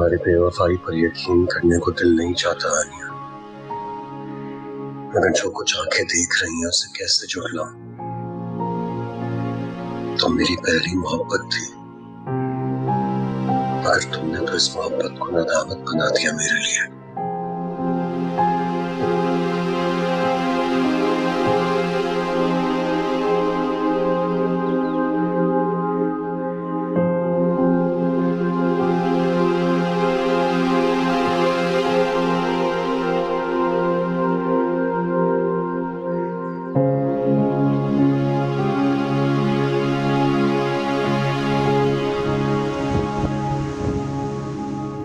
तुम्हारी बेवफाई पर यकीन करने को दिल नहीं चाहता आनिया, मगर जो कुछ आंखें देख रही हैं उसे कैसे झुठलाऊं? तो मेरी पहली मोहब्बत थी, मगर तुमने तो इस मोहब्बत को नदामत बना दिया मेरे लिए।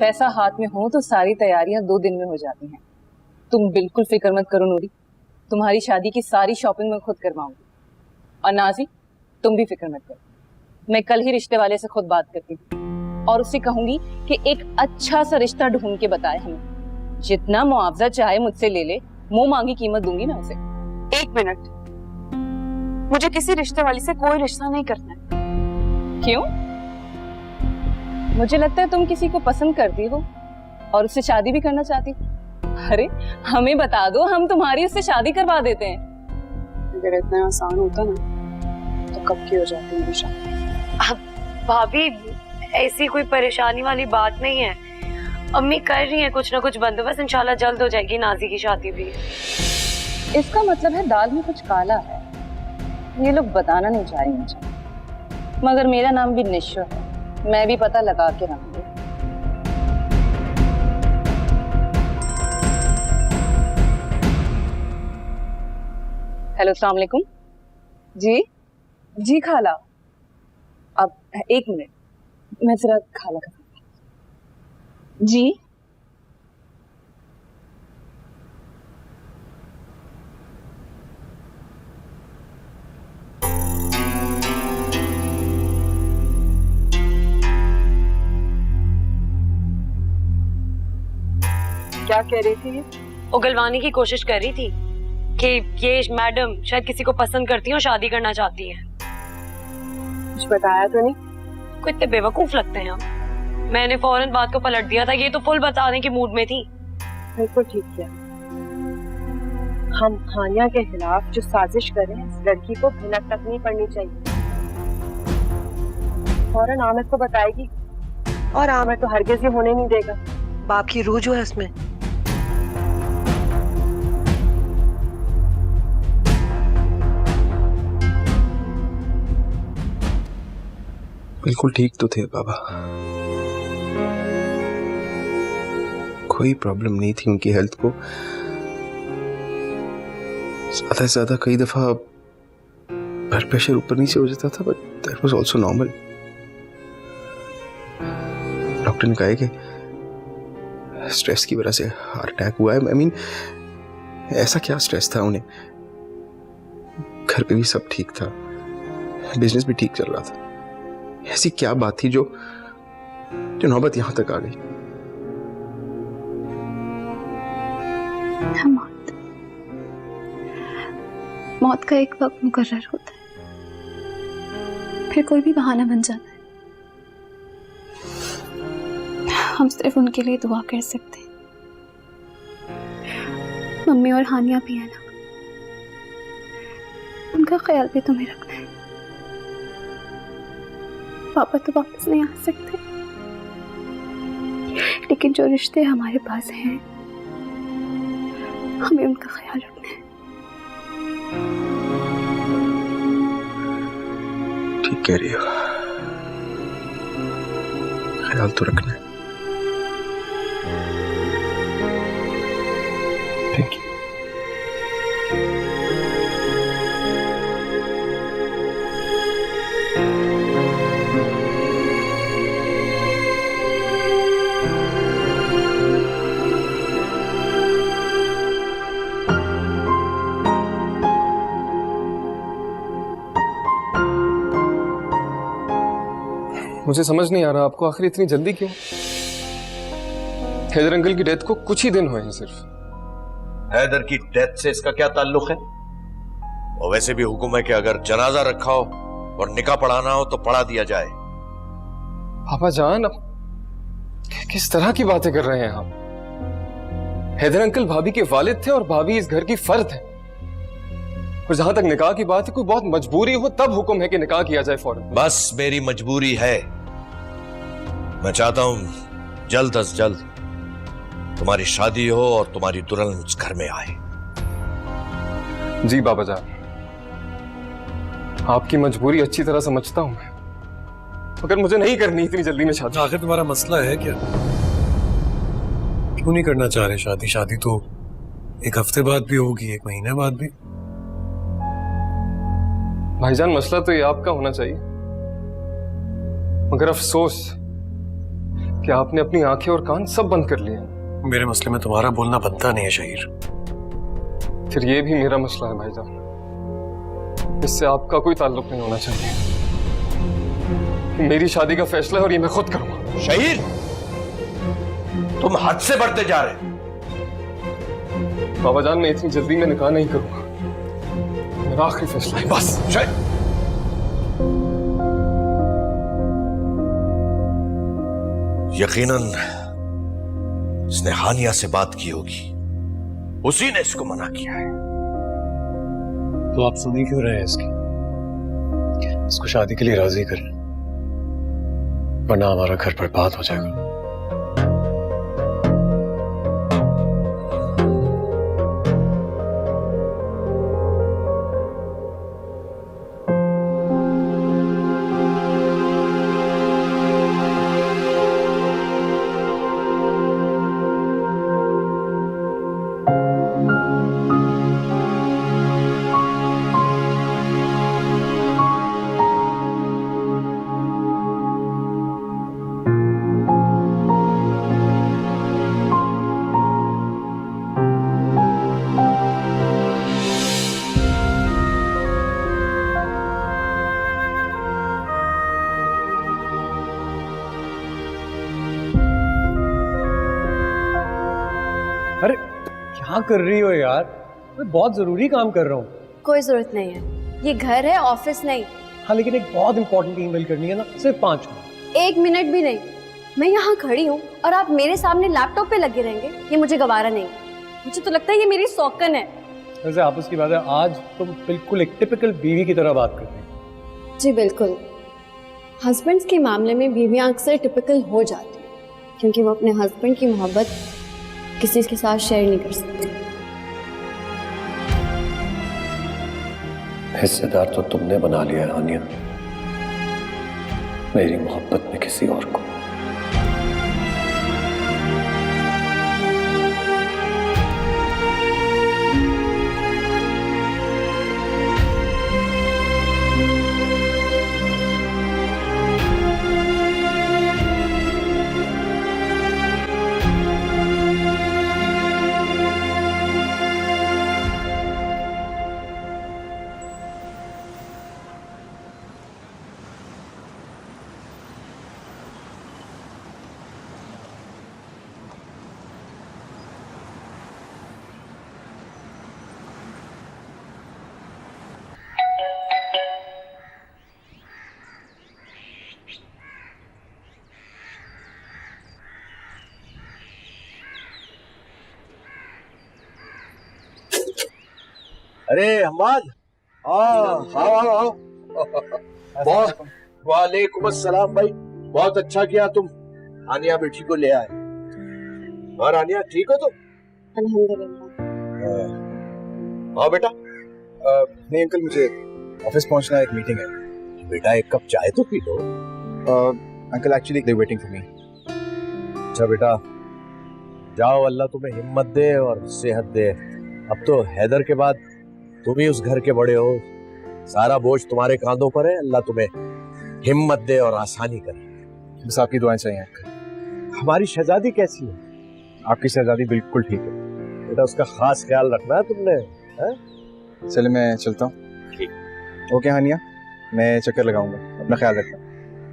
पैसा हाथ में हो तो सारी तैयारियां 2 दिन में हो जाती हैं। तुम बिल्कुल फिक्र मत करो नूरी, तुम्हारी शादी की सारी शॉपिंग मैं खुद करवाऊंगी। और नाजी, तुम भी फिक्र मत करो, मैं कल ही रिश्ते वाले से खुद बात करती हूँ और उससे कहूंगी कि एक अच्छा सा रिश्ता ढूंढ के बताए हमें। जितना मुआवजा चाहे मुझसे ले ले, मुंह मांगी कीमत दूंगी मैं उसे। 1 मिनट, मुझे किसी रिश्ते वाली से कोई रिश्ता नहीं करना है। क्यों? मुझे लगता है तुम किसी को पसंद करती हो और उससे शादी भी करना चाहती हो। अरे हमें बता दो, हम तुम्हारी उससे शादी करवा देते हैं। अगर इतना आसान होता ना तो कब की हो जाती मेरी शादी। भाभी, ऐसी कोई परेशानी वाली बात नहीं है, अम्मी कर रही हैं कुछ ना कुछ बंदोबस्त, इंशाल्लाह जल्द हो जाएगी नाजी की शादी भी। इसका मतलब है दाल में कुछ काला है, ये लोग बताना नहीं चाह रही मुझे, मगर मेरा नाम भी निश्चय है, मैं भी पता लगा के रहूंगी। हेलो, अस्सलाम वालेकुम। जी जी खाला, अब 1 मिनट, मैं जरा खाला का जी। क्या कह रही थी? उगलवाने की कोशिश कर रही थी कि ये मैडम शायद किसी को पसंद करती है और शादी करना चाहती है। कुछ बताया तो नहीं? कोई इतने बेवकूफ लगते हैं हम। मैंने फौरन बात को पलट दिया था, ये तो फुल बताने के मूड में थी। बिल्कुल ठीक किया। हम हानिया के खिलाफ जो साजिश करें, इस लड़की को भनक तक नहीं पड़नी चाहिए। फौरन आमिर को बताएगी और आमिर तो हरगिज़ ये होने नहीं देगा। बाप की रूह जो है उसमें। बिल्कुल ठीक तो थे बाबा, कोई प्रॉब्लम नहीं थी उनकी हेल्थ को। ज्यादा से ज्यादा कई दफा ब्लड प्रेशर ऊपर नीचे हो जाता था, but that was also normal. Doctor ने कहा है कि स्ट्रेस की वजह से हार्ट अटैक हुआ है। आई मीन, ऐसा क्या स्ट्रेस था उन्हें? घर पे भी सब ठीक था, बिजनेस भी ठीक चल रहा था। ऐसी क्या बात थी जो नौबत यहां तक आ गई? मौत का एक वक्त मुकर्रर होता है, फिर कोई भी बहाना बन जाता है। हम सिर्फ उनके लिए दुआ कर सकते हैं। मम्मी और हानिया भी है ना, उनका ख्याल भी तुम्हें रखना है। पापा तो वापस नहीं आ सकते, लेकिन जो रिश्ते हमारे पास हैं, हमें उनका ख्याल रखना है। ठीक कह रही हो, ख्याल तो रखना है। Thank you. मुझे समझ नहीं आ रहा, आपको आखिर इतनी जल्दी क्यों? हैदर अंकल की डेथ को कुछ ही दिन हुए हैं सिर्फ। हैदर की डेथ से इसका क्या ताल्लुक है? और वैसे भी हुक्म है कि अगर जनाजा रखा हो और निकाह पढ़ाना हो तो पढ़ा दिया जाए। पापा जान, अब किस तरह की बातें कर रहे हैं आप? हैदर अंकल भाभी के वालिद थे और भाभी इस घर की फर्द है। और जहां तक निकाह की बात है, कोई बहुत मजबूरी हो तब हुक्म है कि निकाह किया जाए फौरन। बस मेरी मजबूरी है। मैं चाहता हूं जल्द अज जल्द तुम्हारी शादी हो और तुम्हारी दुल्हन उस घर में आए। जी बाबा जान, आपकी मजबूरी अच्छी तरह समझता हूं मैं, मगर मुझे नहीं करनी इतनी जल्दी में शादी। आखिर तुम्हारा मसला है क्या? क्यों नहीं करना चाह रहे शादी? शादी तो एक हफ्ते बाद भी होगी, एक महीने बाद भी। भाईजान, मसला तो ये आपका होना चाहिए, मगर अफसोस कि आपने अपनी आंखें और कान सब बंद कर लिए हैं। मेरे मसले में तुम्हारा बोलना बनता नहीं है शहीर। फिर ये भी मेरा मसला है भाईजान, इससे आपका कोई ताल्लुक नहीं होना चाहिए। मेरी शादी का फैसला है और ये मैं खुद करूंगा। शहीर, तुम हद से बढ़ते जा रहे हो। बाबा जान, मैं इतनी जल्दी में निकाह नहीं करूंगा, मेरा आखिरी फैसला है बस। यकीनन इसने हानिया से बात की होगी, उसी ने इसको मना किया है। तो आप सुनी क्यों रहे हैं इसको शादी के लिए राजी करें, वरना हमारा घर बर्बाद हो जाएगा। अरे क्या कर रही हो यार? मैं बहुत जरूरी काम कर रहा हूँ। कोई जरूरत नहीं है, ये घर है, ऑफिस नहीं। हाँ, लेकिन एक बहुत इंपॉर्टेंट ईमेल करनी है ना, सिर्फ 5 मिनट। 1 मिनट भी नहीं। मैं यहाँ खड़ी हूँ और आप मेरे सामने लैपटॉप पे लगे रहेंगे, ये मुझे गवारा नहीं। मुझे तो लगता है ये मेरी सौकन है। वैसे आपस की बात है, आज तुम बिल्कुल एक टिपिकल बीवी की तरह बात कर रही हो। जी बिल्कुल। हस्बैंड्स के मामले में बीवियाँ अक्सर टिपिकल हो जाती हैं, क्योंकि वो अपने हस्बैंड की मोहब्बत किसी के साथ शेयर नहीं कर सकती। हिस्सेदार तो तुमने बना लिया है हानिया, मेरी मोहब्बत में किसी और को। अरे हमाद, आओ। बहुत वालेकुम अस्सलाम भाई, बहुत अच्छा किया तुम आनिया बेटी को ले आए। और आनिया ठीक हो तुम? अल्हम्दुलिल्लाह। आओ बेटा। नहीं अंकल, मुझे ऑफिस पहुंचना है, एक मीटिंग है। बेटा एक कप चाय तो P low. Uncle actually they waiting for me. अच्छा बेटा, जाओ, अल्लाह तुम्हें हिम्मत दे और सेहत दे। अब तो हैदर के बाद तुम ही उस घर के बड़े हो, सारा बोझ तुम्हारे कांधों पर है। अल्लाह तुम्हें हिम्मत दे और आसानी करे। बस आपकी दुआएं चाहिए अंकल। हमारी शहजादी कैसी है? आपकी शहजादी बिल्कुल ठीक है। बेटा उसका खास ख्याल रखना है तुमने। चले मैं चलता हूँ। ठीक। ओके हानिया, मैं चक्कर लगाऊंगा, अपना ख्याल रखना।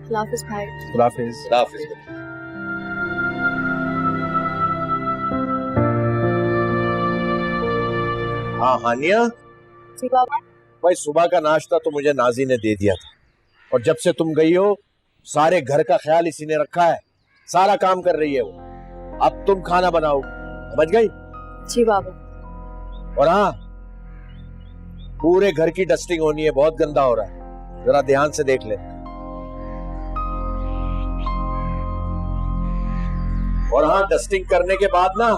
अल्लाह हाफिज़ भाई। खुदा हाफिज़। खुदा हाफिज़। हाँ हानिया। जी बाबा। भाई सुबह का नाश्ता तो मुझे नाजी ने दे दिया था, और जब से तुम गई हो सारे घर का ख्याल इसी ने रखा है। सारा काम कर रही है वो। अब तुम खाना बनाओ, समझ गई? जी बाबा। और हाँ, पूरे घर की डस्टिंग होनी है, बहुत गंदा हो रहा है, जरा ध्यान से देख ले। और हाँ, डस्टिंग करने के बाद ना,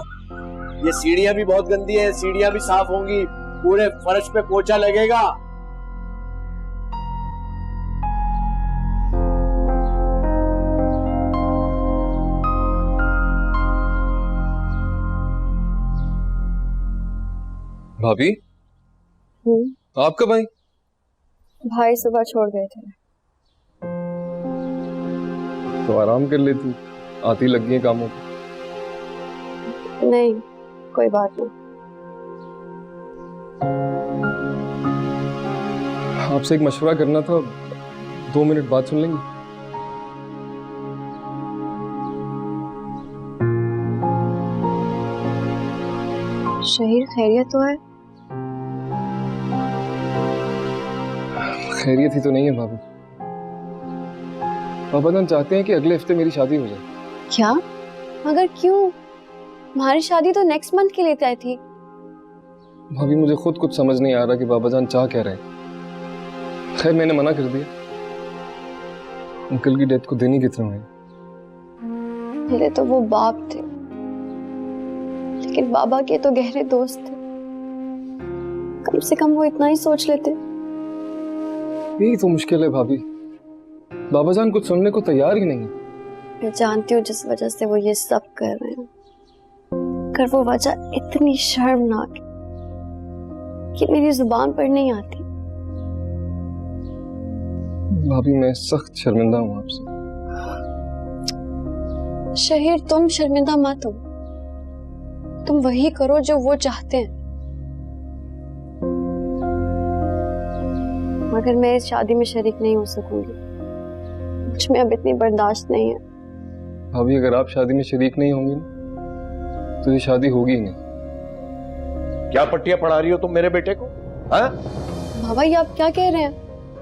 ये सीढ़ियां भी बहुत गंदी है, सीढ़ियां भी साफ होंगी, पूरे फर्श पे पोछा लगेगा। भाभी, आप कब आई? भाई सुबह छोड़ गए थे। तो आराम कर लेती, आती लग गई कामों पे। नहीं, कोई बात नहीं। आपसे एक मशवरा करना था, 2 मिनट बात सुन लेंगे? शहीर खैरियत तो है? खैरियत ही तो नहीं है भाभी। पापा जान चाहते हैं कि अगले हफ्ते मेरी शादी हो जाए। क्या? मगर क्यों? हमारी शादी तो नेक्स्ट मंथ के लिए तय थी। भाभी मुझे खुद कुछ समझ नहीं आ रहा कि बाबा जान चाह क्या रहे हैं। खैर मैंने मना कर दिया। अंकल की डेथ को दिन ही कितना है। पहले तो वो बाप थे, लेकिन बाबा के तो गहरे दोस्त थे। कम से कम वो इतना ही सोच लेते। यही तो मुश्किल है भाभी, बाबा जान कुछ सुनने को तैयार ही नहीं। मैं जानती हूँ जिस वजह से वो ये सब कर रहे हैं, कर वो वजह इतनी शर्मनाक है कि मेरी जुबान पर नहीं आती। भाभी मैं सख्त शर्मिंदा हूँ आपसे। शहीर तुम शर्मिंदा मत हो, तुम वही करो जो वो चाहते हैं। मगर मैं इस शादी में शरीक नहीं हो सकूंगी, मुझ में अब इतनी बर्दाश्त नहीं है। भाभी अगर आप शादी में शरीक नहीं होंगी ना, तो ये शादी होगी ही नहीं। क्या पट्टियां पढ़ा रही हो तुम मेरे बेटे को? हाँ? बाबा ये आप क्या कह रहे हैं?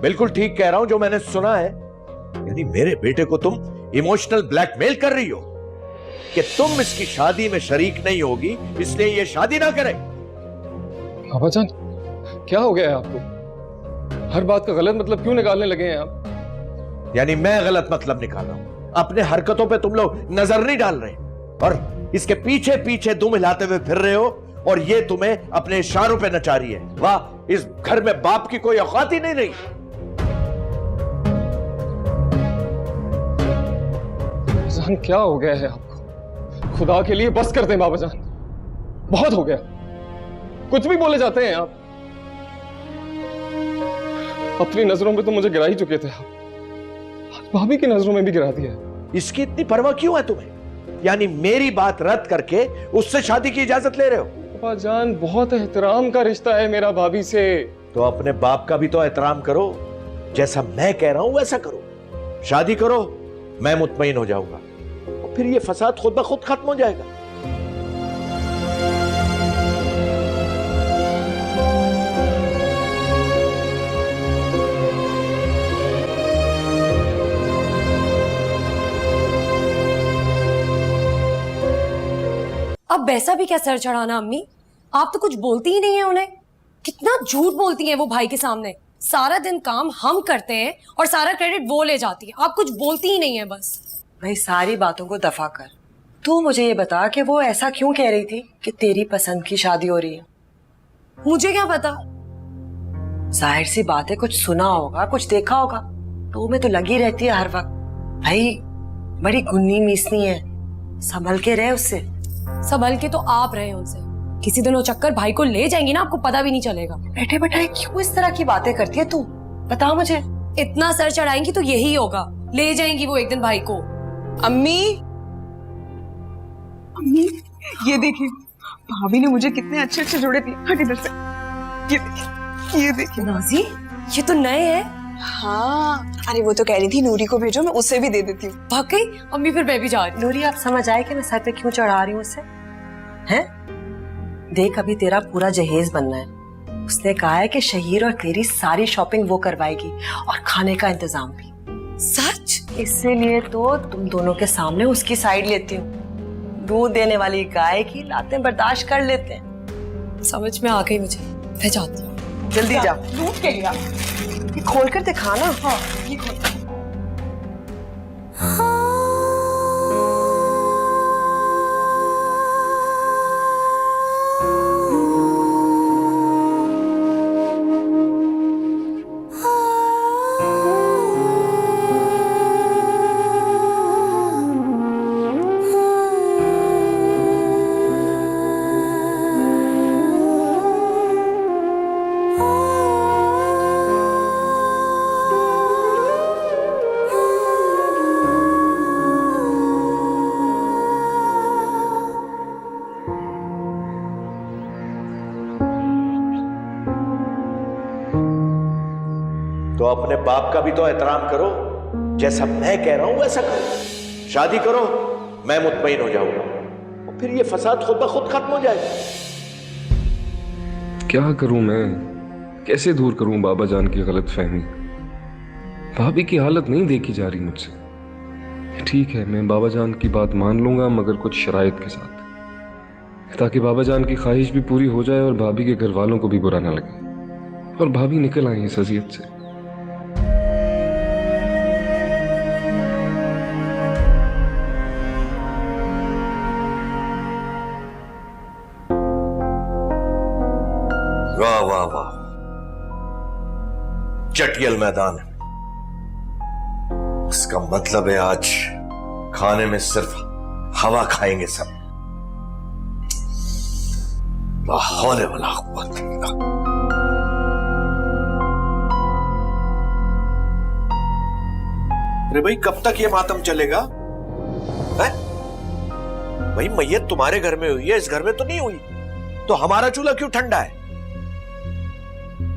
बिल्कुल ठीक कह रहा हूं जो मैंने सुना है। यानी मेरे बेटे को तुम इमोशनल ब्लैकमेल कर रही हो कि तुम इसकी शादी में शरीक नहीं होगी, इसलिए ये शादी ना करे। बाबा जान क्या हो गया है आपको? हर बात का गलत मतलब क्यों निकालने लगे हैं आप? यानी मैं गलत मतलब निकाल रहा हूं? अपने हरकतों पे तुम लोग नजर नहीं डाल रहे और इसके पीछे पीछे दुम हिलाते हुए फिर रहे हो, और ये तुम्हें अपने इशारों पे नचा रही है। वाह, इस घर में बाप की कोई औकात ही नहीं रही। जान क्या हो गया है आपको? खुदा के लिए बस कर दें बाबा जान, बहुत हो गया। कुछ भी बोले जाते हैं आप। अपनी नजरों में तो मुझे गिरा ही चुके थे आप, भाभी की नजरों में भी गिरा दिया। इसकी इतनी परवाह क्यों है तुम्हें? यानी मेरी बात रद्द करके उससे शादी की इजाजत ले रहे हो? बाबा जान बहुत एहतराम का रिश्ता है मेरा भाभी से। तो अपने बाप का भी तो एहतराम करो। जैसा मैं कह रहा हूं वैसा करो, शादी करो, मैं मुतमईन हो जाऊंगा, और फिर ये फसाद खुद ब खुद खत्म हो जाएगा। अब वैसा भी क्या सर चढ़ाना अम्मी, आप तो कुछ बोलती ही नहीं है उन्हें। कितना झूठ बोलती हैं वो भाई के सामने। सारा दिन काम हम करते हैं और सारा क्रेडिट वो ले जाती है, आप कुछ बोलती ही नहीं है बस। भाई सारी बातों को दफा कर, तू मुझे ये बता कि वो ऐसा क्यों कह रही थी कि तेरी पसंद की शादी हो रही है? मुझे क्या पता? जाहिर सी बात है, कुछ सुना होगा, कुछ देखा होगा, तो में तो लगी रहती है हर वक्त। भाई बड़ी गुन्नी मीसनी है, संभल के रहे उससे। संभल के तो आप रहे उनसे, किसी दिन वो चक्कर भाई को ले जाएंगी ना, आपको पता भी नहीं चलेगा। बैठे बैठाए क्यों इस तरह की बातें करती है तू? बता मुझे। इतना सर चढ़ाएंगी तो यही होगा, ले जाएंगी वो एक दिन भाई को। अम्मी, अम्मी ये देखिए, भाभी ने मुझे कितने अच्छे अच्छे जोड़े दिए। हट इधर से। ये देखिए नाजी, ये तो नए हैं। हाँ, अरे वो तो कह रही थी नूरी को भेजो, मैं उसे भी दे देती हूँ। भाग गई अम्मी, फिर मैं भी जा रही। नूरी आप समझ आए कि मैं सर पे क्यों चढ़ा रही हूँ उसे? हैं? देख अभी तेरा पूरा जहेज बनना है। उसने कहा है कि शहीर और तेरी सारी शॉपिंग वो करवाएगी और खाने का इंतजाम भी। सच? इसीलिए तो तुम दोनों के सामने उसकी साइड लेती हूँ। दूध देने वाली गाय की लातें बर्दाश्त कर लेते हैं। समझ में आ गई मुझे, मैं जाती हूँ। जल्दी जा। दूध के लिया। ये खोल कर दिखाना। हाँ, ये खोल। तो अपने बाप का भी तो एहतराम करो, जैसा मैं कह रहा हूं वैसा करो। शादी करो, मैं मुतमईन हो जाऊंगा और फिर ये फसाद खुद ब खुद खत्म हो जाएगा। क्या करूं मैं, कैसे दूर करूं बाबा जान की गलतफहमी। भाभी की हालत नहीं देखी जा रही मुझसे। ठीक है, मैं बाबा जान की बात मान लूंगा, मगर कुछ शराइत के साथ, ताकि बाबा जान की ख्वाहिश भी पूरी हो जाए और भाभी के घर वालों को भी बुरा ना लगे और भाभी निकल आए इस अजियत से। वाह वाह वाह, चटियल मैदान है। इसका मतलब है आज खाने में सिर्फ हवा खाएंगे सब। ला हौले वला कुव्वत इल्ला बिल्लाह। अरे भाई, कब तक ये मातम चलेगा है? भाई मैयत तुम्हारे घर में हुई है, इस घर में तो नहीं हुई, तो हमारा चूल्हा क्यों ठंडा है?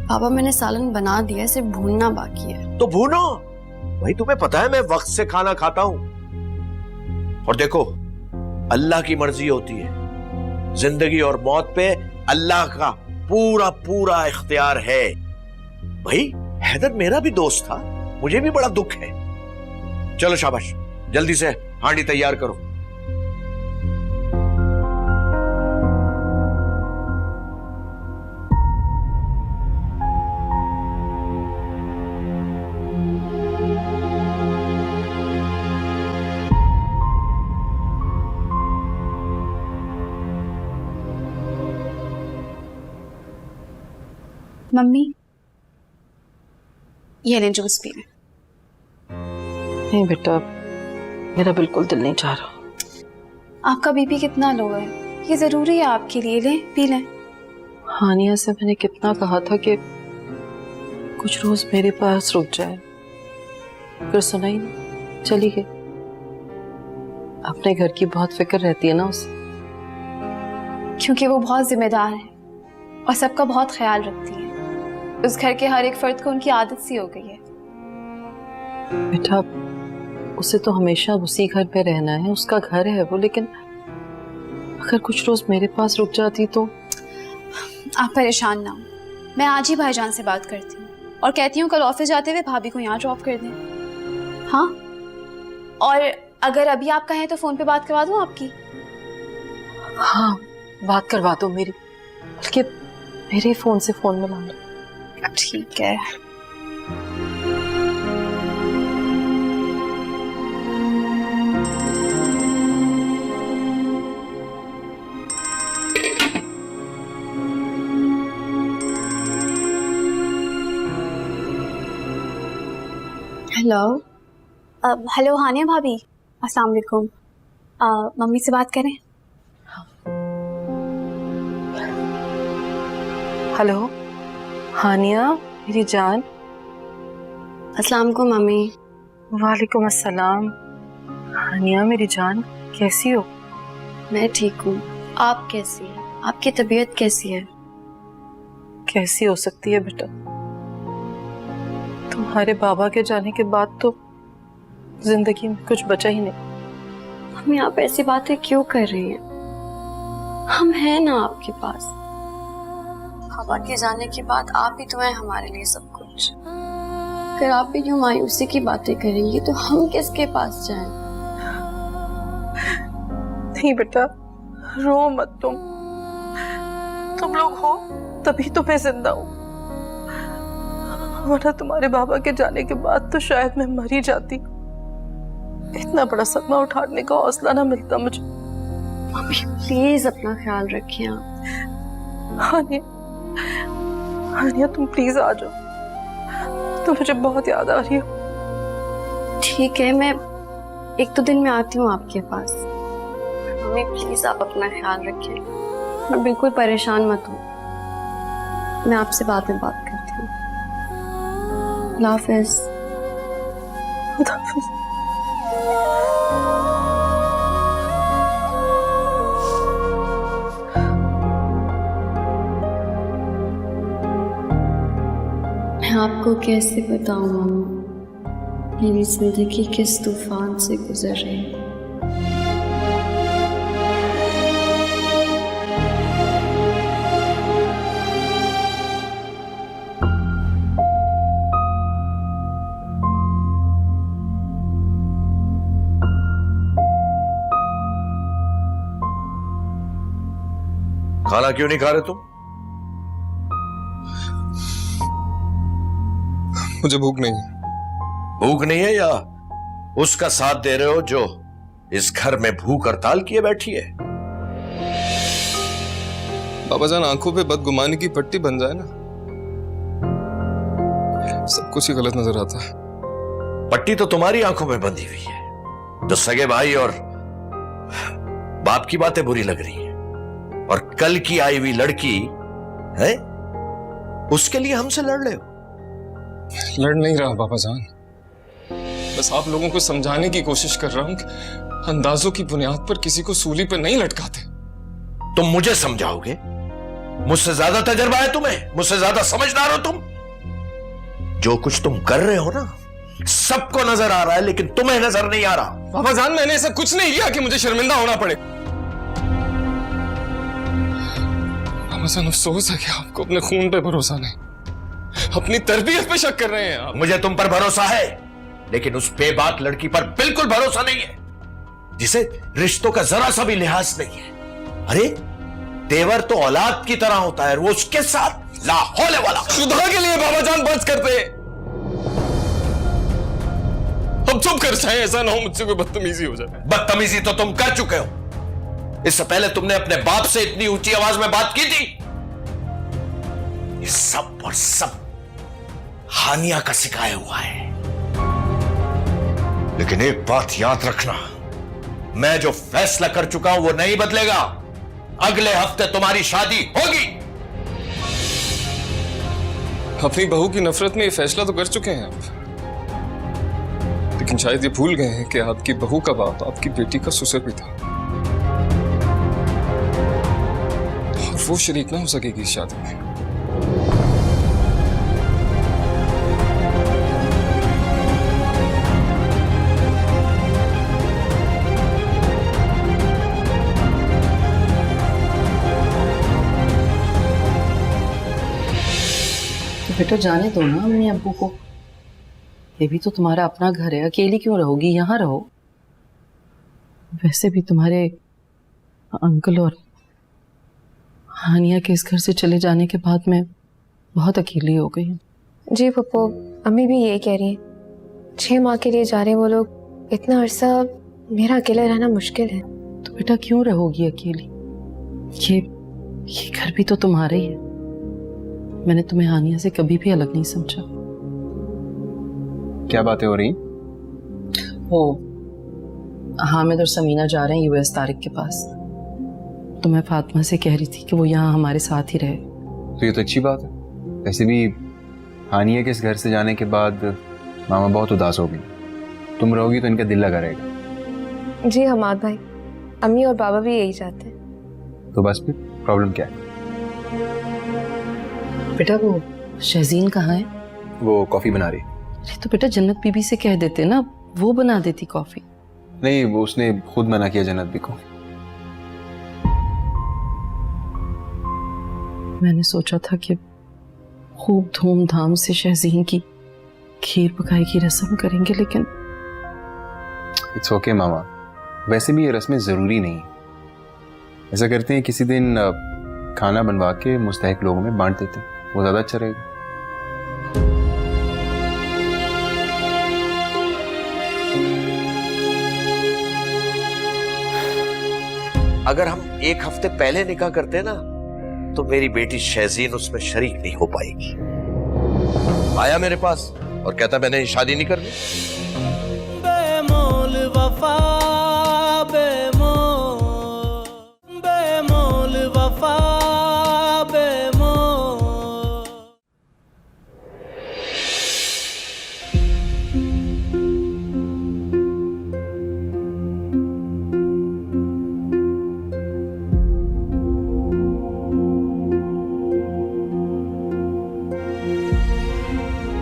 पापा मैंने सालन बना दिया, सिर्फ भूनना बाकी है। तो भूनो भाई, तुम्हें पता है मैं वक्त से खाना खाता हूं। और देखो, अल्लाह की मर्जी होती है, जिंदगी और मौत पे अल्लाह का पूरा पूरा इख्तियार है। भाई हैदर मेरा भी दोस्त था, मुझे भी बड़ा दुख है। चलो शाबाश, जल्दी से हांडी तैयार करो। मम्मी, ये लें जूस पी लें। नहीं बेटा, मेरा बिल्कुल दिल नहीं चाह रहा। आपका बीपी कितना लो है, ये जरूरी है आपके लिए, लें पी लें। हानिया से मैंने कितना कहा था कि कुछ रोज मेरे पास रुक जाए, फिर सुना ही नहीं, चली गई। अपने घर की बहुत फिक्र रहती है ना उसे, क्योंकि वो बहुत जिम्मेदार है और सबका बहुत ख्याल रखती है। उस घर के हर एक फर्द को उनकी आदत सी हो गई है। बेटा, उसे तो हमेशा उसी घर पे रहना है, उसका घर है वो, लेकिन अगर कुछ रोज मेरे पास रुक जाती तो। आप परेशान ना हो, मैं आज ही भाईजान से बात करती हूँ और कहती हूँ कल ऑफिस जाते हुए भाभी को यहाँ ड्रॉप कर दें। हाँ, और अगर अभी आप कहें तो फोन पे बात करवा दूँ आपकी। हाँ, बात करवा दो मेरी, बल्कि मेरे फोन से फोन मिला लो। ठीक है। हेलो। हेलो हानिया भाभी, अस्सलाम वालेकुम। मम्मी से बात करें। हेलो हानिया मेरी जान। अस्सलाम वालेकुम मम्मी। वालेकुम अस्सलाम। हानिया मेरी जान, कैसी हो? मैं ठीक हूँ, आप कैसी हैं? आपकी तबीयत कैसी है? कैसी हो सकती है बेटा, तुम्हारे बाबा के जाने के बाद तो जिंदगी में कुछ बचा ही नहीं। मम्मी आप ऐसी बातें क्यों कर रही हैं? हम हैं ना आपके पास। पापा के जाने के बाद आप ही तो हैं हमारे लिए सब कुछ। अगर आप भी यूं मायूसी की बातें करेंगी तो हम किसके पास जाएं? नहीं बेटा, रो मत तुम लोग हो तभी तो मैं जिंदा हूँ, वरना तुम्हारे बाबा के जाने के बाद तो शायद मैं मर ही जाती। इतना बड़ा सदमा उठाने का हौसला ना मिलता मुझे। मम्मी प्लीज अपना ख्याल रखिए आप। हानिया तुम प्लीज आ जाओ, तो मुझे बहुत याद आ रही है। ठीक है, मैं 1-2 दिन में आती हूँ आपके पास। मम्मी प्लीज आप अपना ख्याल रखिए और बिल्कुल परेशान मत हो। मैं आपसे बाद में बात करती हूँ। अल्लाह हाफिज़। खुदा हाफिज़। मैं आपको कैसे बताऊं मम्मा, मेरी जिंदगी किस तूफान से गुजर रही है। खाना क्यों नहीं खा रहे तुम? मुझे भूख नहीं है। भूख नहीं है या उसका साथ दे रहे हो जो इस घर में भूख हड़ताल किए बैठी है? बाबा जान, आंखों पे बदगुमानी की पट्टी बन जाए ना, सब कुछ ही गलत नजर आता है। पट्टी तो तुम्हारी आंखों में बंधी हुई है। जो सगे भाई और बाप की बातें बुरी लग रही है, और कल की आई हुई लड़की है, उसके लिए हमसे लड़ रहे हो। लड़ नहीं रहा बाबा जान, बस आप लोगों को समझाने की कोशिश कर रहा हूं कि अंदाजों की बुनियाद पर किसी को सूली पर नहीं लटकाते। तुम मुझे समझाओगे? मुझसे ज्यादा तजर्बा है तुम्हें, मुझसे ज्यादा समझदार हो तुम। जो कुछ तुम कर रहे हो ना, सबको नजर आ रहा है, लेकिन तुम्हें नजर नहीं आ रहा। बाबा जान, मैंने ऐसा कुछ नहीं किया कि मुझे शर्मिंदा होना पड़े। बाबा जान, अफसोस है कि आपको अपने खून पे भरोसा नहीं, अपनी तरबियत पे शक कर रहे हैं आप। मुझे तुम पर भरोसा है, लेकिन उस बेबाक लड़की पर बिल्कुल भरोसा नहीं है, जिसे रिश्तों का जरा सा भी लिहाज नहीं है। अरे तेवर तो औलाद की तरह होता है, वो उसके साथ लाहौले वाला। खुदा के लिए बाबा जान बच करते, अब चुप कर जाए, ऐसा ना हो मुझसे कोई बदतमीजी हो जाए। बदतमीजी तो तुम कर चुके हो। इससे पहले तुमने अपने बाप से इतनी ऊंची आवाज में बात की थी। ये सब और सब हानिया का सिखाया हुआ है। लेकिन एक बात याद रखना, मैं जो फैसला कर चुका हूं वो नहीं बदलेगा। अगले हफ्ते तुम्हारी शादी होगी। अपनी बहू की नफरत में ये फैसला तो कर चुके हैं आप, लेकिन शायद ये भूल गए हैं कि आपकी बहू का बाप आपकी बेटी का ससुर भी था, और वो शरीक ना हो सकेगी इस शादी में। तो बेटा जाने दो ना अम्मी अब्बू को, ये भी तो तुम्हारा अपना घर है। अकेली क्यों रहोगी, यहाँ रहो। वैसे भी तुम्हारे अंकल और हानिया के इस घर से चले जाने के बाद मैं बहुत अकेली हो गई हूँ। जी पप्पू, अम्मी भी ये कह रही है। 6 माह के लिए जा रहे हैं वो लोग, इतना अरसा मेरा अकेले रहना मुश्किल है। तो बेटा क्यों रहोगी अकेली, ये घर भी तो तुम्हारा ही है। मैंने तुम्हें हानिया से कभी भी अलग नहीं समझा। क्या बातें हो रही? वो हामिद और समीना जा रहे हैं यूएस तारिक के पास, तो मैं फातिमा से कह रही थी कि वो यहाँ हमारे साथ ही रहे। तो ये तो अच्छी बात है। वैसे भी हानिया के इस घर से जाने के बाद मामा बहुत उदास हो गई। तुम रहोगी तो इनका दिल लगा रहेगा। जी हमाद भाई, अम्मी और बाबा भी यही चाहते हैं। तो बस फिर प्रॉब्लम क्या है? बेटा वो शहजीन कहाँ है? वो कॉफी बना रही। अरे तो बेटा जन्नत बीबी से कह देते ना, वो बना देती कॉफी। नहीं, वो उसने खुद मना किया जन्नत बी को। मैंने सोचा था कि खूब धूमधाम से शहजीन की खीर पकाई की रस्म करेंगे, लेकिन इट्स ओके मामा, वैसे भी ये रस्में ज़रूरी नहीं। ऐसा करते हैं किसी दिन खाना बनवा के मुस्तहिक लोगों में बांट देते हैं, वो ज़्यादा अच्छा रहेगा। अगर हम एक हफ्ते पहले निकाह करते ना तो मेरी बेटी शहजीन उसमें शरीक नहीं हो पाएगी। आया मेरे पास और कहता मैंने शादी नहीं करनी। बेमोल वफा, बेमोल वफा, बेमोल।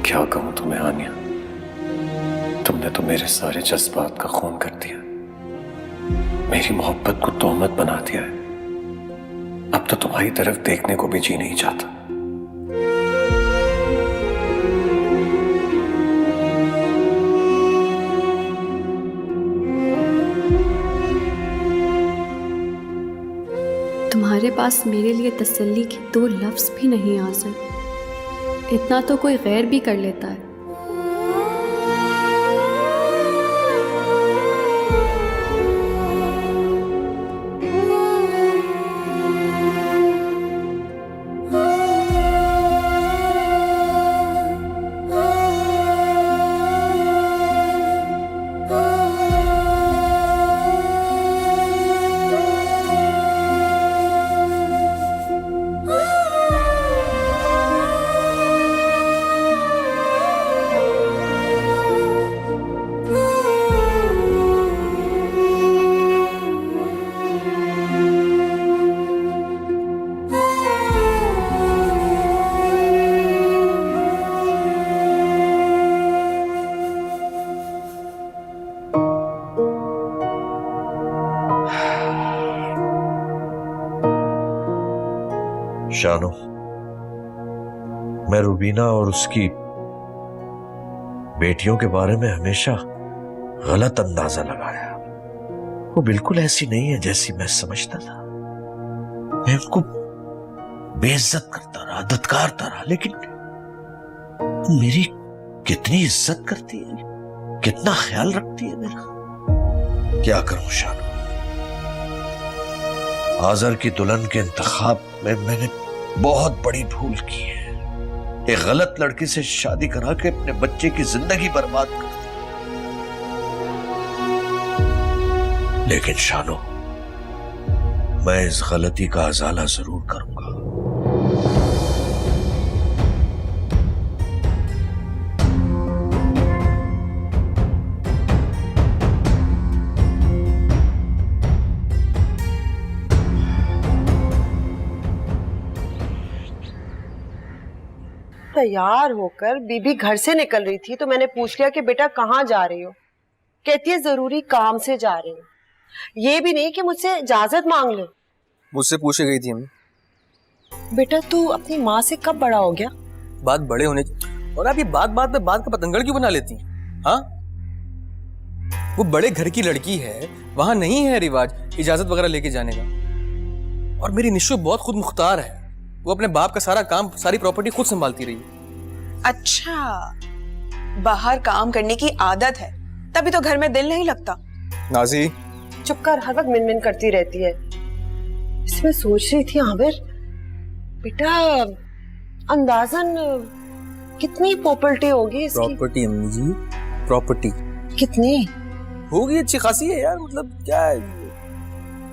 क्या कहूं तुम्हें आनिया, तुमने तो मेरे सारे जज्बात का खून कर दिया, मेरी मोहब्बत को तोहमत बना दिया है। अब तो तुम्हारी तरफ देखने को भी जी नहीं चाहता। तुम्हारे पास मेरे लिए तसल्ली के 2 लफ्ज़ भी नहीं आज़र, इतना तो कोई गैर भी कर लेता है। शानो, मैं रुबीना और उसकी बेटियों के बारे में हमेशा गलत अंदाजा लगाया। वो बिल्कुल ऐसी नहीं है जैसी मैं समझता था। मैं उनको बेइज्जत करता रहा, धत्कारता रहा, लेकिन मेरी कितनी इज्जत करती है, कितना ख्याल रखती है मेरा। क्या करूं शानो, आज़र की दुल्हन के इंतखाब में मैंने बहुत बड़ी भूल की है। एक गलत लड़की से शादी करा के अपने बच्चे की जिंदगी बर्बाद कर दी। लेकिन शानो, मैं इस गलती का अजाला जरूर करूंगा। तैयार होकर बीबी घर से निकल रही थी तो मैंने पूछ लिया कि बेटा कहाँ जा रही हो। कहती है जरूरी काम से जा रही हूँ। ये भी नहीं कि मुझसे इजाजत मांग ले। मुझसे पूछे गई थी अम्मी। बेटा तू अपनी माँ से कब बड़ा हो गया? बात बड़े होने की, और आप ये बात बात पे बात का पतंगड़ क्यों बना लेती हैं? हाँ, वो बड़े घर की लड़की है, वहां नहीं है रिवाज इजाजत वगैरह लेके जाने का। और मेरी निशु बहुत खुद मुख्तार है, वो अपने बाप का सारा काम, सारी प्रॉपर्टी खुद संभालती रही। अच्छा, बाहर काम करने की आदत है, तभी तो घर में दिल नहीं लगता। नाजी चुप कर, हर वक्त मिन करती रहती है। इसमें सोच रही थी आमिर, बेटा अंदाजन कितनी प्रॉपर्टी होगी इसकी? प्रॉपर्टी अम्मी जी, प्रॉपर्टी कितनी होगी? अच्छी खासी है यार, मतलब क्या है,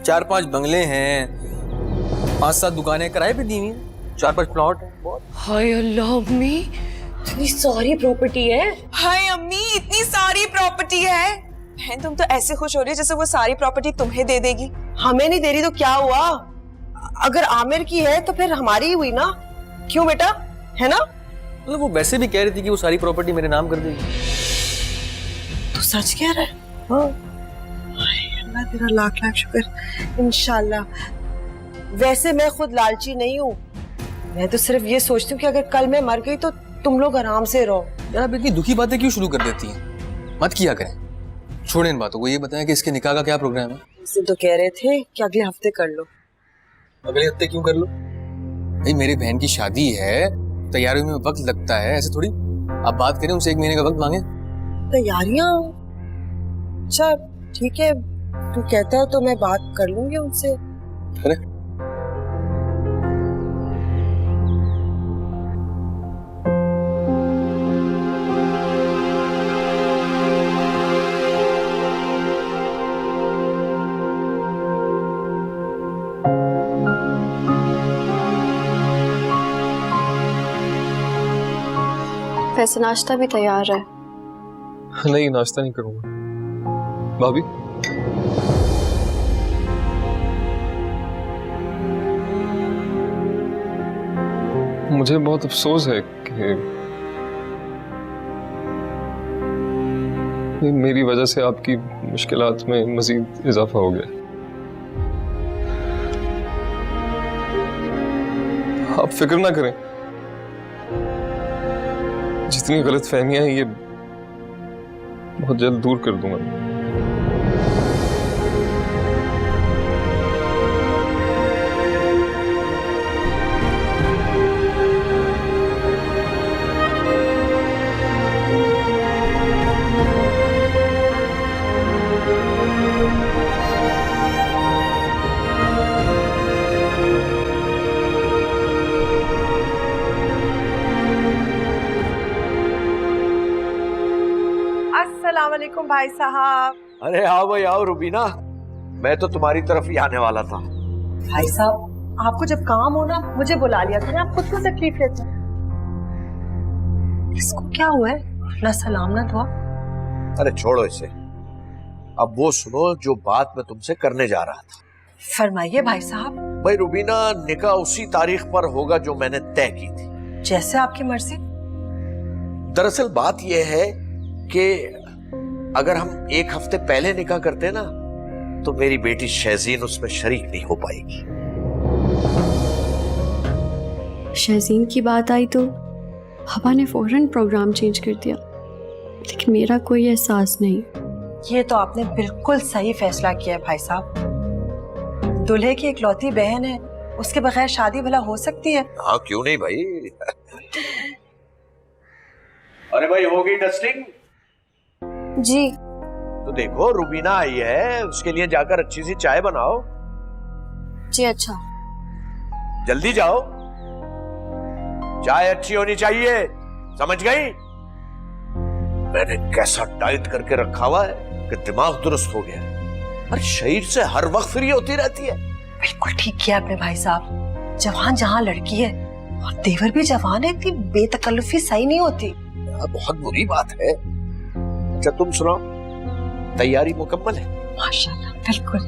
4-5 बंगले हैं, 5-7 दुकानें किराए पे दी हुई, 4-5 प्लॉट है। बहुत हाय अल्लाह अम्मी, इतनी सारी प्रॉपर्टी है। हाय अम्मी, इतनी सारी प्रॉपर्टी है। बहन तुम तो ऐसे खुश हो रही है जैसे वो सारी प्रॉपर्टी तुम्हें दे देगी। हमें नहीं दे रही तो क्या हुआ? अगर आमिर की है तो फिर हमारी ही हुई ना। क्यों बेटा, है ना? मतलब वो वैसे भी कह रही थी कि वो सारी प्रॉपर्टी मेरे नाम कर देगी। तू सच कह रहा है? हाँ। अल्लाह तेरा लाख लाख शुक्र, इंशाल्लाह। वैसे मैं खुद लालची नहीं हूँ, मैं तो सिर्फ ये सोचती हूँ कि अगर कल मैं मर गई तो तुम लोग आराम से रहो। यार आप इतनी दुखी बातें क्यों शुरू कर देती हैं? मत किया करें। छोड़ें इन बातों को, ये बताएं कि इसके निकाह का क्या प्रोग्राम है? उस दिन तो कह रहे थे कि अगले हफ्ते कर लो। अगले हफ्ते क्यों कर लो? भाई मेरी बहन की शादी है, तैयारियों में वक्त लगता है, ऐसे थोड़ी। आप बात करें उनसे 1 महीने का वक्त मांगे। तैयारियां? अच्छा ठीक है, तू कहता है तो मैं बात कर लूंगी उनसे। अरे वैसे नाश्ता भी तैयार है। नहीं, नाश्ता नहीं करूंगा भाभी। मुझे बहुत अफसोस है कि मेरी वजह से आपकी मुश्किलात में मजीद इजाफा हो गया। आप फिक्र ना करें, जितनी गलत फहमियां हैं ये बहुत जल्द दूर कर दूंगा। अस्सलाम वालेकुम भाई साहब। अरे आओ भाई आओ रुबीना, मैं तो तुम्हारी तरफ ही आने वाला था। भाई साहब, आपको जब काम हो ना मुझे बुला लिया करें, आप खुद को तकलीफ लेते हैं। इसको क्या हुआ है? ना सलाम ना दुआ। अरे छोड़ो इसे, अब वो सुनो जो बात मैं तुमसे करने जा रहा था। फरमाइए भाई साहब। भाई रुबीना, निकाह उसी तारीख पर होगा जो मैंने तय की थी। जैसे आपकी मर्जी। दरअसल बात यह है कि अगर हम 1 हफ्ते पहले निकाह करते ना तो मेरी बेटी शहजीन उसमें शरीक नहीं हो पाएगी। शहजीन की बात आई तो हवा ने फौरन प्रोग्राम चेंज कर दिया, लेकिन मेरा कोई एहसास नहीं। ये तो आपने बिल्कुल सही फैसला किया है भाई साहब। दूल्हे की इकलौती बहन है, उसके बगैर शादी भला हो सकती है? हाँ क्यों नहीं भाई। अरे भाई हो गई डस्टिंग? जी। तो देखो रुबीना आई है, उसके लिए जाकर अच्छी सी चाय बनाओ। जी अच्छा। जल्दी जाओ, चाय अच्छी होनी चाहिए, समझ गई? मैंने कैसा टाइट करके रखा हुआ है कि दिमाग दुरुस्त हो गया। अरे शरीर से हर वक्त फ्री होती रहती है। बिल्कुल ठीक किया आपने भाई साहब। जवान जहाँ लड़की है और देवर भी जवान है, इतनी बेतकल्लुफी सही नहीं होती। बहुत बुरी बात है। अच्छा तुम सुनाओ, तैयारी मुकम्मल है? माशाल्लाह बिल्कुल।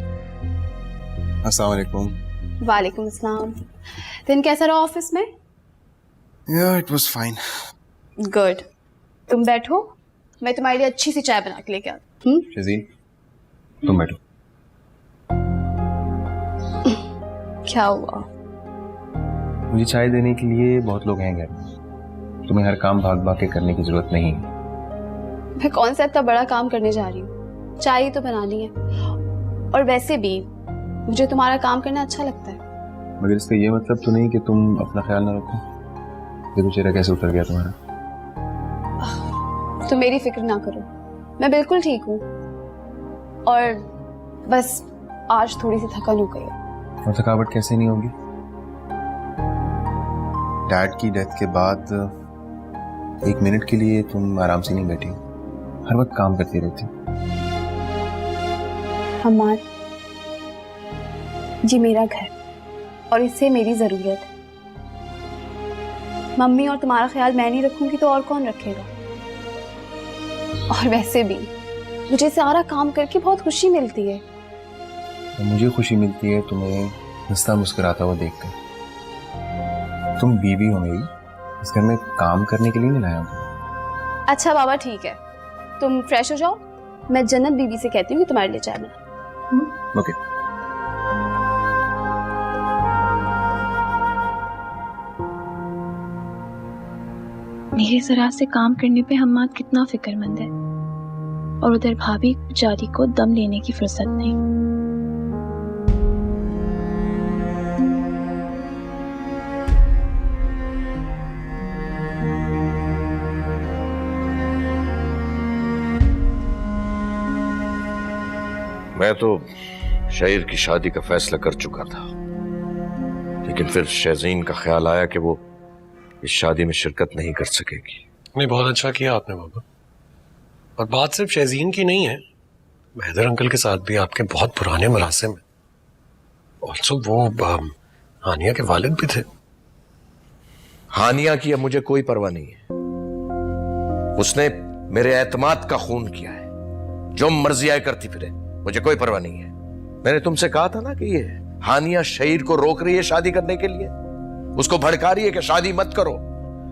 अस्सलाम वालेकुम। वालेकुम अस्सलाम। दिन कैसा रहा ऑफिस में? Yeah, it was fine. Good. तुम बैठो, मैं तुम्हारे लिए अच्छी सी चाय बना के लेके आती हूँ। शज़ीन, तुम बैठो। क्या हुआ? मुझे चाय देने के लिए बहुत लोग हैं घर में। तुम्हें हर काम भाग भाग के करने की जरूरत नहीं है। मैं कौन सा इतना बड़ा काम करने जा रही हूँ, चाय ही तो बनानी है। और वैसे भी मुझे तुम्हारा काम करना अच्छा लगता है। मगर इसका ये मतलब तो नहीं कि तुम अपना ख्याल ना रखो। देखो चेहरा कैसे उतर गया तुम्हारा। तो मेरी फिक्र ना करो, मैं बिल्कुल ठीक हूँ। और बस आज थोड़ी सी थकान हो गई है। और थकावट कैसे नहीं होगी? डैड की डेथ के बाद 1 मिनट के लिए तुम आराम से नहीं बैठी, हर वक्त काम करती रहती। हमार, ये मेरा घर और इससे मेरी जरूरत है। मम्मी और तुम्हारा ख्याल मैं नहीं रखूंगी तो और कौन रखेगा? और वैसे भी मुझे सारा काम करके बहुत खुशी मिलती है। तो मुझे खुशी मिलती है तुम्हें हंसता मुस्कुराता हुआ देखकर। तुम बीवी हो मेरी, इस घर में काम करने के लिए नहीं लाया हूं। अच्छा बाबा ठीक है, तुम फ्रेश हो जाओ, मैं जन्नत बीबी से कहती हूँ कि तुम्हारे लिए चाय बना। ओके। मेरे जरा से काम करने पे हम्माद कितना फिक्रमंद है, और उधर भाभी बेचारी को दम लेने की फुर्सत नहीं। मैं तो शहीर की शादी का फैसला कर चुका था, लेकिन फिर शहजीन का ख्याल आया कि वो इस शादी में शिरकत नहीं कर सकेगी। नहीं, बहुत अच्छा किया आपने बाबा। और बात सिर्फ शहजीन की नहीं है, हैदर अंकल के साथ भी आपके बहुत पुराने मरासिम हैं। ऑल्सो वो हानिया के वालिद भी थे। हानिया की अब मुझे कोई परवाह नहीं है। उसने मेरे एतमाद का खून किया है, जो मर्जी आए करती फिरे, मुझे कोई परवाह नहीं है। मैंने तुमसे कहा था ना कि ये हानिया शहीर को रोक रही है शादी करने के लिए, उसको भड़का रही है कि शादी मत करो,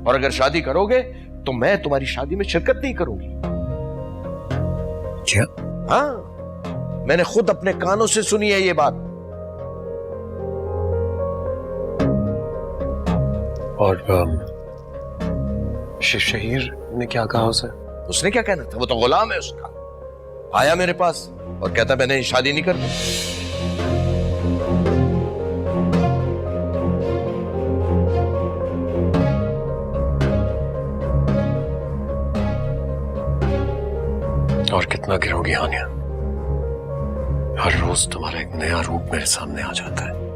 और अगर शादी करोगे तो मैं तुम्हारी शादी में शिरकत नहीं करूंगी। क्या? हाँ, मैंने खुद अपने कानों से सुनी है ये बात। और शहीर ने क्या कहा उसे? उसने क्या कहना था, वो तो गुलाम है उसका। आया मेरे पास और कहता मैंने शादी नहीं करनी। और कितना गिरोगी हानिया? हर रोज तुम्हारा एक नया रूप मेरे सामने आ जाता है।